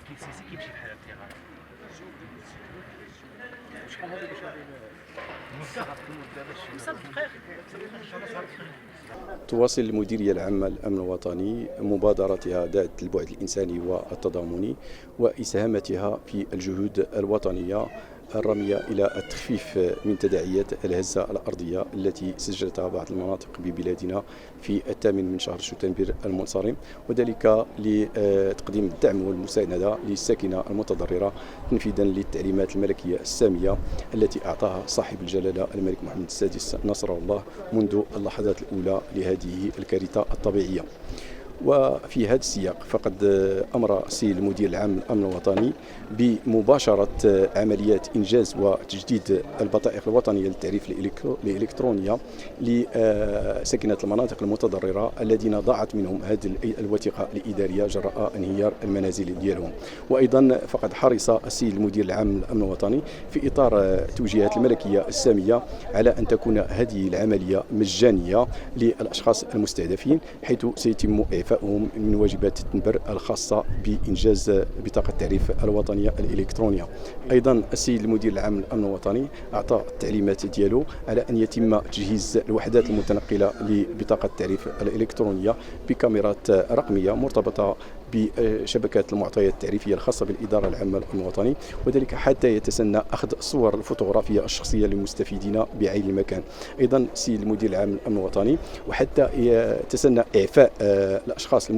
كيمشي بحال هكا شحال هذا باش خمسة دقائق. تواصل المديرية العامة للأمن الوطني مبادرتها ذات البعد الإنساني والتضامني وإسهاماتها في الجهود الوطنية الرامية إلى التخفيف من تداعيات الهزة الأرضية التي سجلتها بعض المناطق ببلادنا في 8 من شهر شتنبر المنصرم، وذلك لتقديم الدعم والمساندة للساكنة المتضررة تنفيذا للتعليمات الملكية السامية التي أعطاها صاحب الجلالة الملك محمد السادس نصره الله منذ اللحظات الأولى لهذه الكارثة الطبيعية. وفي هذا السياق فقد أمر السيد المدير العام للأمن الوطني بمباشرة عمليات إنجاز وتجديد البطائق الوطنية للتعريف الإلكترونية لساكنة المناطق المتضررة الذين ضاعت منهم هذه الوثيقة الإدارية جراء انهيار المنازل ديالهم. وأيضا فقد حرص السيد المدير العام للأمن الوطني في إطار التوجيهات الملكية السامية على أن تكون هذه العملية مجانية للأشخاص المستهدفين، حيث سيتم إعفائهم من واجبات التنبر الخاصة بإنجاز بطاقة التعريف الوطنية الإلكترونية. أيضا السيد المدير العام للأمن الوطني أعطى التعليمات ديالو على أن يتم تجهيز الوحدات المتنقلة لبطاقة التعريف الإلكترونية بكاميرات رقمية مرتبطة بشبكات المعطيات التعريفية الخاصة بالإدارة العامة للأمن الوطني، وذلك حتى يتسنى أخذ الصور الفوتوغرافية الشخصية للمستفيدين بعين المكان. أيضا السيد المدير العام للأمن الوطني وحتى يتسنى إعفاء الأشخاص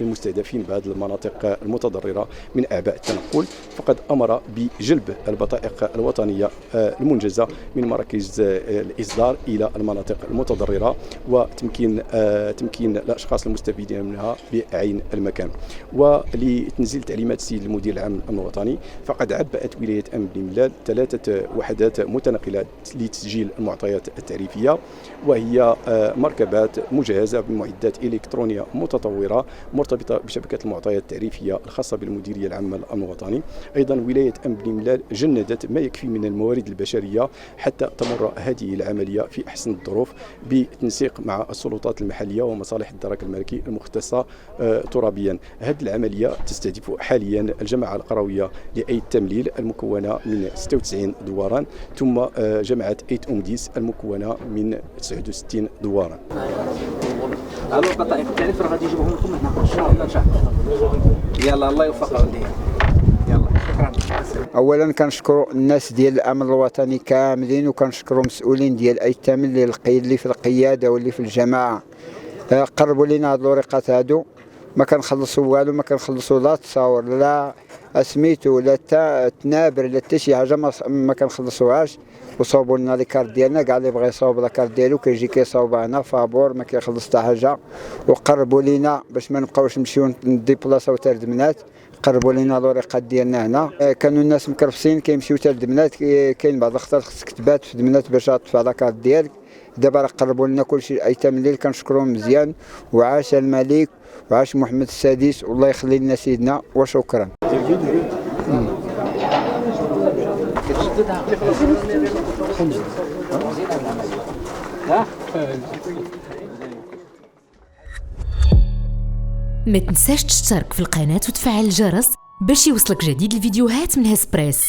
المستهدفين بهذه المناطق المتضررة من أعباء التنقل، فقد أمر بجلب البطائق الوطنية المنجزة من مراكز الإصدار إلى المناطق المتضررة وتمكين الأشخاص المستفيدين منها بعين المكان. ولتنزيل تعليمات السيد المدير العام للأمن الوطني فقد عبأت ولاية أمن بن 3 وحدات متنقلة لتسجيل المعطيات التعريفية، وهي مركبات مجهزة بمعدات إلكترونية متطورة مرتبطة بشبكة المعطيات التعريفية الخاصة بالمديرية العامة للأمن الوطني. أيضا ولاية أمن بن جندت ما يكفي من الموارد البشرية حتى تمر هذه العملية في أحسن الظروف بالتنسيق مع السلطات المحلية ومصالح الدرك الملكي المختصة ترابيا. هذه العملية تستهدف حاليا الجماعة القروية لأي التمليل المكونة من 96 دوارا، ثم جماعة أيت أمديس المكونة من 69 دوارا. الو بطائق التعريف راه غادي يجيبوهم لكم هنا ان شاء الله. ان شاء الله يلا الله يوفقها ولدي. يلا شكرا. اولا كنشكروا الناس ديال الامن الوطني كاملين، وكنشكروا المسؤولين ديال ايتام اللي في القياده واللي في الجماعه قربوا لنا هاد الورقات هادو. ما كنخلصوا والو، ما كنخلصوا لا تصاور لا سميتو لا تنابر لا حتى شي حاجه ما كنخلصوهاش، وصوبوا لنا لي كارت ديالنا. كاع اللي بغى يصاوب لا كارت ديالو كيجي كيصاوبها هنا فابور، ما كيخلص حتى حاجه. وقربوا لينا باش ما نبقاوش نمشيو نديبلاصاو حتى لدمنات، قربوا لينا الورقات ديالنا هنا. كانوا الناس مكرفسين كيمشيو حتى لدمنات، كاين بعض الخطر خصك تبات في دمنات باش تطفى لا كارت ديالك. دابا راه قربوا لنا كلشي. ايتام الليل كنشكروهم مزيان، وعاش الملك وعاش محمد السادس والله يخلي لنا سيدنا وشكرا. ما تنساش تشترك في القناة وتفعل الجرس باش يوصلك جديد الفيديوهات من هسبريس.